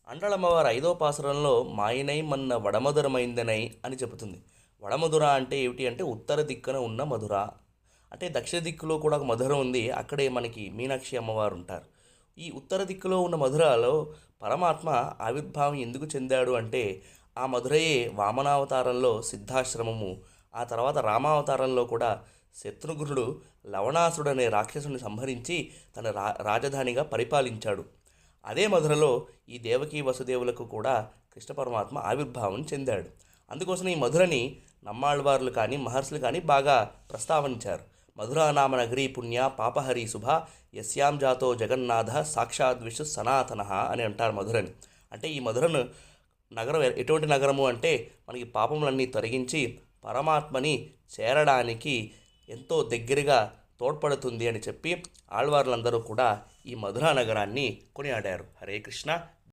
అండళమ్మవారు ఐదో పాసురంలో మాయనై మన్న వడమధురమైందనై అని చెబుతుంది. వడమధుర అంటే ఏమిటి అంటే ఉత్తర దిక్కున ఉన్న మధుర. అంటే దక్షిణ దిక్కులో కూడా ఒక మధుర ఉంది. అక్కడే మనకి మీనాక్షి అమ్మవారు ఉంటారు. ఈ ఉత్తర దిక్కులో ఉన్న మధురలో పరమాత్మ ఆవిర్భావం ఎందుకు చెందాడు అంటే ఆ మధురయే వామనావతారంలో సిద్ధాశ్రమము, ఆ తర్వాత రామావతారంలో కూడా శత్రుఘ్నుడు లవణాసుడు అనే రాక్షసుని సంహరించి తన రాజధానిగా పరిపాలించాడు. అదే మధురలో ఈ దేవకీ వసుదేవులకు కూడా కృష్ణ పరమాత్మ ఆవిర్భావం చెందాడు. అందుకోసం ఈ మధురని నమ్మాళ్వార్లు కానీ మహర్షులు కానీ బాగా ప్రస్తావించారు. మధురా నామ నగరీ పుణ్య పాపహరి శుభ యస్యాం జాతో జగన్నాథ సాక్షాత్ విష్ణు సనాతన అని అంటారు మధురని. అంటే ఈ మధురను నగరం ఎటువంటి నగరము అంటే మనకి పాపములన్నీ తొలగించి పరమాత్మని చేరడానికి ఎంతో దగ్గరగా తోడ్పడుతుంది అని చెప్పి ఆళ్వార్లందరూ కూడా ఈ మధురా నగరాన్ని కొనియాడారు. హరే కృష్ణ.